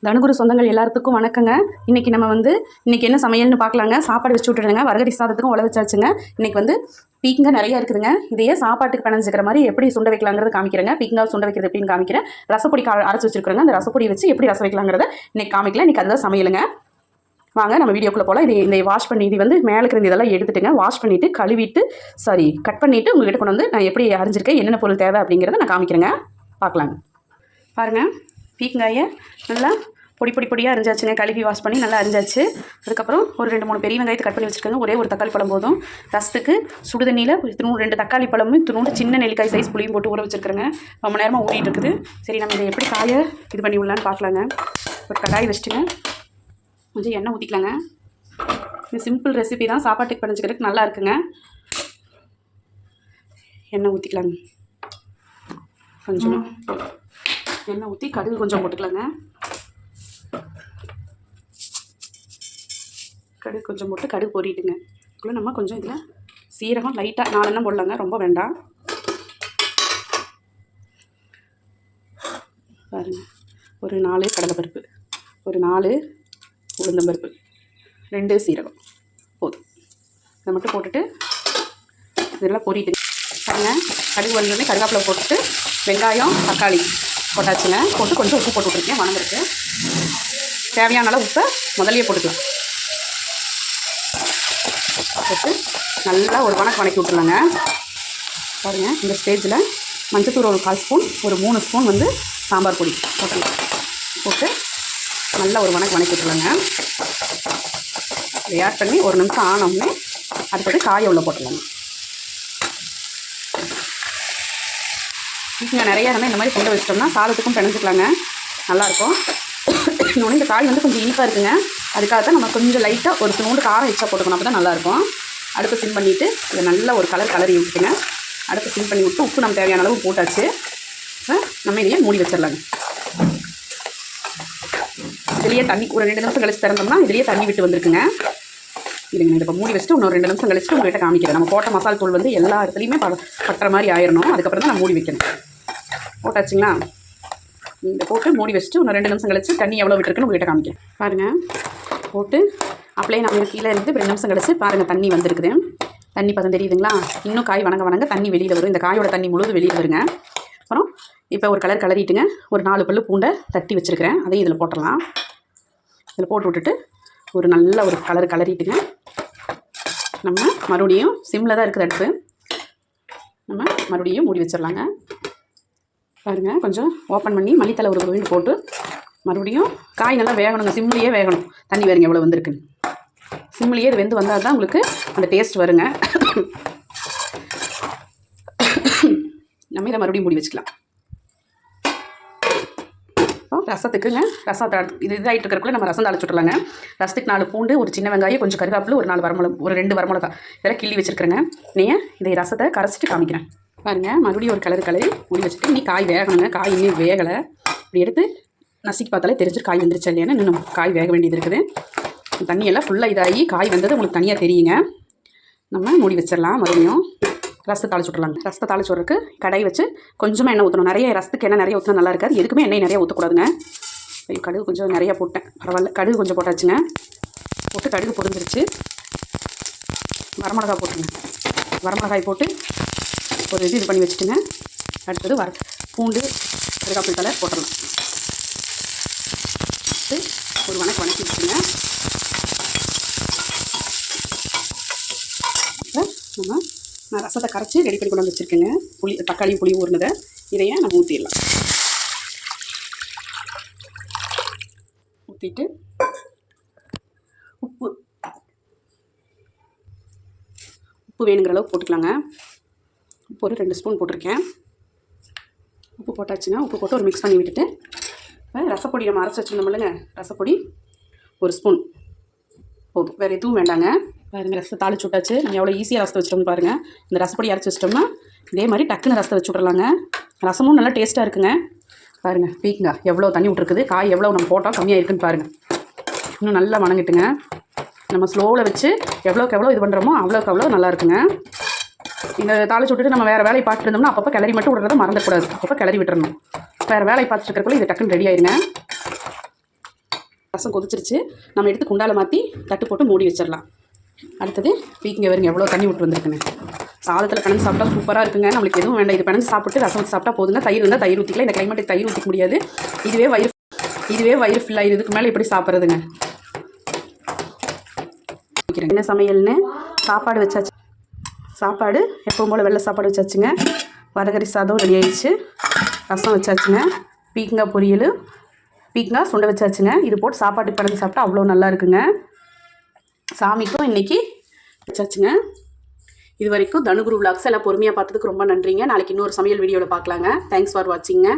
தனுகுரு சொந்தங்கள் எல்லாத்துக்கும் வணக்கங்க. இன்றைக்கி நம்ம இன்றைக்கி என்ன சமையல்னு பார்க்கலாங்க. சாப்பாடு வச்சு விட்டுடுங்க. வரகடி சாதத்துக்கும் உழ வச்சாச்சுங்க. இன்றைக்கி பீக்கங்க நிறையா இருக்குதுங்க. இதையே சாப்பாட்டுக்கு பிணைஞ்சிக்கிற மாதிரி எப்படி சுண்ட வைக்கலாங்கிறது காமிக்கிறேங்க. பீக்கங்காய் சுண்ட வைக்கிறது எப்படின்னு காமிக்கிறேன். ரசப்பொடி அரைச்சி வச்சுருக்குறேங்க. அந்த ரசப்பொடி வச்சு எப்படி ரசம் வைக்கலாங்கிறத இன்றைக்கி காமிக்கலாம். இன்றைக்கி அதுதான் சமையலுங்க. வாங்க நம்ம வீடியோக்குள்ளே போகலாம். இந்த வாஷ் பண்ணி மேலே இருக்கிற இதெல்லாம் எடுத்துட்டுங்க. வாஷ் பண்ணிவிட்டு கழுவிட்டு கட் பண்ணிவிட்டு உங்கள்கிட்ட கொண்டு வந்து நான் எப்படி அரைஞ்சிருக்கேன், என்னென்ன பொருள் தேவை அப்படிங்கிறத நான் காமிக்கிறேங்க. பார்க்கலாங்க. பாருங்கள், பீக்கங்காயை நல்லா பொடியாக அரிஞ்சாச்சுங்க. கழுவி வாஷ் பண்ணி நல்லா அரிஞ்சாச்சு. அதுக்கப்புறம் ஒரு 2-3 பெரிய வெங்காயத்தை கட் பண்ணி வச்சுருக்காங்க. ஒரே ஒரு தக்காளி பழம் போதும். ரசத்துக்கு சுடுதண்ணியில் 2 தக்காளி பழமும் சின்ன நெல்லிக்காய் சைஸ் புளியும் போட்டு ஊற வச்சுருக்குறேங்க. ரொம்ப நேரமாக ஊறிட்டு இருக்குது. சரி, நம்ம இதை எப்படி காய இது பண்ணி விடலான்னு பார்க்கலாங்க. ஒரு கடாய் வச்சுட்டுங்க கொஞ்சம் எண்ணெய் ஊற்றிக்கலாங்க. இது சிம்பிள் ரெசிபி தான், சாப்பாட்டுக்கு பிணைஞ்சிக்கிறதுக்கு நல்லா இருக்குங்க. எண்ணெய் ஊற்றிக்கலாங்க. கொஞ்சம் எண்ணெய் ஊற்றி கடுகு கொஞ்சம் போட்டுக்கலாங்க. கடுகு கொஞ்சம் போட்டு கடுகு பொரிட்டுங்க. அதுக்குள்ளே நம்ம கொஞ்சம் இதில் சீரகம் லைட்டாக 4 எண்ணெய் போடலாங்க, ரொம்ப வேண்டாம். பாருங்கள், ஒரு 4 கடலைப்பருப்பு, ஒரு 4 உளுந்தம்பருப்பு, 2 சீரகம் போதும். இதை மட்டும் போட்டுட்டு இதெல்லாம் பொரிட்டுங்க. பாருங்கள், கடுகு வந்தோடனே கருவேப்பிலை போட்டுட்டு வெங்காயம் தக்காளி போட்டாச்சுங்க. போட்டு கொஞ்சம் உப்பு போட்டு விட்ருக்கேன். வணங்கிருக்கு. தேவையான அளவு உப்பை முதல்லையே போட்டுக்கலாம். போட்டு நல்லா ஒரு வணக்கி விட்டுருலாங்க. பாருங்கள், இந்த ஸ்டேஜில் மஞ்சத்தூள் ஒரு 1/4 ஸ்பூன், ஒரு 3 ஸ்பூன் சாம்பார் பொடி போட்டு நல்லா ஒரு வணக்கி விட்டுருலாங்க. இதை ஆட் பண்ணி ஒரு நிமிஷம் ஆனோம்னே அடுத்தது காயை உள்ள போட்டுடலாங்க. இங்கே நிறையா இருந்தால் இந்த மாதிரி கொண்டு வச்சிட்டோம்னா சாதத்துக்கும் பிணைஞ்சிக்கலாங்க, நல்லாயிருக்கும். இன்னொன்று இந்த காய் கொஞ்சம் இனிப்பாக இருக்குங்க. அதுக்காக தான் நம்ம கொஞ்சம் லைட்டாக ஒரு ஸ்பூன் காரம் எச்சா போட்டுக்கணும், அப்போ தான் நல்லாயிருக்கும். அடுப்பு சிம் பண்ணிவிட்டு இதை நல்லா ஒரு கலரி விட்டுட்டுங்க. அடுப்பு சிம் பண்ணி விட்டு உப்பு நம்ம தேவையான அளவு போட்டாச்சு. நம்ம இதையே மூடி வச்சிடலாங்க. இதுலேயே தண்ணி ஒரு 2 நிமிஷம் கழிச்சு திறந்தோம்னா இதுலேயே தண்ணி விட்டு வந்திருக்குங்க. இல்லைங்க, இதை இப்போ மூடி வச்சுட்டு இன்னொரு 2 நிமிஷம் கழிச்சுட்டு உங்கள்கிட்ட காமிக்கிறேன். நம்ம போட்ட மசாலா தூள் எல்லா இடத்துலையுமே பட்டுற மாதிரி ஆயிடணும். அதுக்கப்புறம் தான் நான் மூடி வைக்கணும். போட்டாச்சுங்களா? இதை போட்டு மூடி வச்சுட்டு இன்னும் 2 நிமிஷம் கழிச்சு தண்ணி எவ்வளோ விட்டுருக்குன்னு உங்கள்கிட்ட காமிக்கிறேன். பாருங்கள், போட்டு அப்படியே நம்ம கீழே இருந்து 2 நிமிஷம் கழிச்சு பாருங்கள், தண்ணி வந்திருக்குது. தண்ணி பதம் தெரியுதுங்களா? இன்னும் காய் வணங்க தண்ணி வெளியில் வரும். இந்த காயோட தண்ணி முழுது வெளியில் வருங்க. அப்புறம் இப்போ ஒரு கலரிட்டுங்க. ஒரு 4 பல்லு பூண்டை தட்டி வச்சுருக்கிறேன், அதையும் இதில் போட்டுடலாம். இதில் போட்டு விட்டுட்டு ஒரு நல்ல ஒரு கலரிட்டுங்க. நம்ம மறுபடியும் சிம்மில் தான் இருக்குது அடுப்பு. நம்ம மறுபடியும் மூடி வச்சிடலாங்க. பாருங்கள், கொஞ்சம் ஓப்பன் பண்ணி மல்லித்தலை ஒரு வீடு போட்டு மறுபடியும் காய் நல்லா வேகணுங்க. சிம்லேயே வேகணும். தண்ணி வேறுங்க எவ்வளோ வந்திருக்கு. சிம்லேயே இது வெந்து வந்தால் தான் உங்களுக்கு அந்த டேஸ்ட் வருங்க. நம்ம இதை மறுபடியும் மூடி வச்சுக்கலாம். ரசத்துக்குங்க, ரசம் இது இதாகிட்டு இருக்கிறக்குள்ள நம்ம ரசம் தாளிச்சு விட்டுலாங்க. ரசத்துக்கு 4 பூண்டு, ஒரு சின்ன வெங்காயம், கொஞ்சம் கருவேப்பிலை, ஒரு 4 வரமிளகா, ஒரு 2 வரமிளகா இதெல்லாம் கிள்ளி வச்சுருக்கிறேங்க. இதை ரசத்தை கரைச்சிட்டு காமிக்கிறேன். பாருங்கள், மறுபடியும் ஒரு கலரி மூடி வச்சுட்டு இன்னும் காய் வேகணுங்க. காய் இன்னும் வேகலை. இப்படி எடுத்து நசுக்கி பார்த்தாலே தெரிஞ்சு காய் வந்துருச்சு இல்லையான்னு. இன்னும் காய் வேக வேண்டியது இருக்குது. தண்ணியெல்லாம் ஃபுல்லாக இதாகி காய் வந்தது உங்களுக்கு தனியாக தெரியுங்க. நம்ம மூடி வச்சிடலாம். மறுபடியும் ரசத்தை தாளிச்சு விட்றலாங்க. ரசத்தை தாளிச்சு விட்றதுக்கு கடாய் வச்சு கொஞ்சமாக எண்ணெய் ஊற்றணும். ரசத்துக்கு எண்ணெய் நிறைய ஊற்றினா நல்லா இருக்காது. எதுக்குமே எண்ணெய் நிறைய ஊற்றக்கூடாதுங்க. கடுகு கொஞ்சம் நிறையா போட்டேன், பரவாயில்ல. கடுகு கொஞ்சம் போட்டாச்சுங்க. போட்டு கடுகு பொரிஞ்சிருச்சு. வரமிளகாய் போட்டுருங்க. வரமிளகாய் போட்டு ஒரு இது பண்ணி வச்சுட்டுங்க. அடுத்தது பூண்டு, கருவேப்பிலை தழை போட்டுடலாம். ஒரு வணக்கி வச்சுங்க. நான் ரசத்தை கரைச்சி ரெடி பண்ணி கொண்டு வந்து வச்சுருக்கேங்க. தக்காளியும் புளி ஊறினதை இதையே நம்ம ஊற்றிடலாம். ஊற்றிட்டு உப்பு வேணுங்கிற அளவுக்கு போட்டுக்கலாங்க. உப்பு ஒரு 2 ஸ்பூன் போட்டிருக்கேன். உப்பு போட்டாச்சுங்க. உப்பு போட்டு ஒரு மிக்ஸ் பண்ணி விட்டுட்டு ரசப்பொடி நம்ம அரைச்சி வச்சுருந்தோம் இல்லைங்க, ரசப்பொடி 1 ஸ்பூன் போதும். வேறு எதுவும் வேண்டாங்க. பாருங்கள், ரசத்தை தாளிச்சு விட்டாச்சு. நம்ம எவ்வளோ ஈஸியாக ரசத்தை வச்சுட்டோம்னு பாருங்கள். இந்த ரசப்பொடி அரைச்சி வச்சிட்டோம்னா இதே மாதிரி டக்குன்னு ரசத்தை வச்சு விட்றலாங்க. ரசமும் நல்லா டேஸ்ட்டாக இருக்குங்க. பாருங்கள், பீக்கங்க எவ்வளோ தண்ணி விட்ருக்குது. காய் எவ்வளோ நம்ம போட்டால் கம்மியாக இருக்குதுன்னு பாருங்கள். இன்னும் நல்லா வணங்கிட்டுங்க. நம்ம ஸ்லோவில் வச்சு எவ்வளோக்கு எவ்வளோ இது பண்ணுறோமோ அவ்வளோக்கு அவ்வளோ நல்லா இருக்குங்க. இந்த தாளிச்சு விட்டுட்டு நம்ம வேறு வேலையை பார்த்துட்டு இருந்தோம்னா அப்பப்போ கிளறி மட்டும் விடுறத மறந்துக்கூடாது. அப்பப்போ கிளறி விட்டுறணும். வேறு வேலையை பார்த்துட்டு இருக்கிறக்குள்ள இது டக்குன்னு ரெடி ஆயிருங்க. ரசம் கொதிச்சிருச்சு. நம்ம எடுத்து குண்டால மாற்றி தட்டு போட்டு மூடி வச்சிடலாம். அடுத்தது பீக்கங்க வருங்க எவ்வளோ தண்ணி விட்டு வந்திருக்குங்க. சாதத்தில் பிணைஞ்சு சாப்பிட்டா சூப்பராக இருக்குங்க. நம்மளுக்கு எதுவும் வேண்டாம். இது பிணைஞ்சு சாப்பிட்டு ரசம் வச்சு சாப்பிட்டா போதுங்க. தயிர் இருந்தால் தயிர் ஊற்றிக்கலாம். இந்த கிளைமேட்டுக்கு தயிர் ஊற்றிக்க முடியாது. இதுவே வயிறு ஃபில் ஆயிடுது. இதுக்கு மேலே எப்படி சாப்பிட்றதுங்க. என்ன சமையல்னு சாப்பாடு வச்சாச்சு. சாப்பாடு எப்பவும் போல் வெள்ளை சாப்பாடு வச்சாச்சுங்க. வரகரி சாதம் ரெடி ஆயிடுச்சு. ரசம் வச்சாச்சுங்க. பீக்கங்காய் பொரியல், பீக்கங்காய் சுண்டை வச்சாச்சுங்க. இது போட்டு சாப்பாட்டுக்கு பிணைஞ்சு சாப்பிட்டா அவ்வளோ நல்லா இருக்குங்க. சாமிக்கும் இன்றைக்கி வச்சாச்சுங்க. இது வரைக்கும் தனுகுரு விலாக்ஸ் எல்லாம் பொறுமையாக பார்த்ததுக்கு ரொம்ப நன்றிங்க. நாளைக்கு இன்னொரு சமையல் வீடியோவில் பார்க்கலாங்க. Thanks for வாட்சிங்க.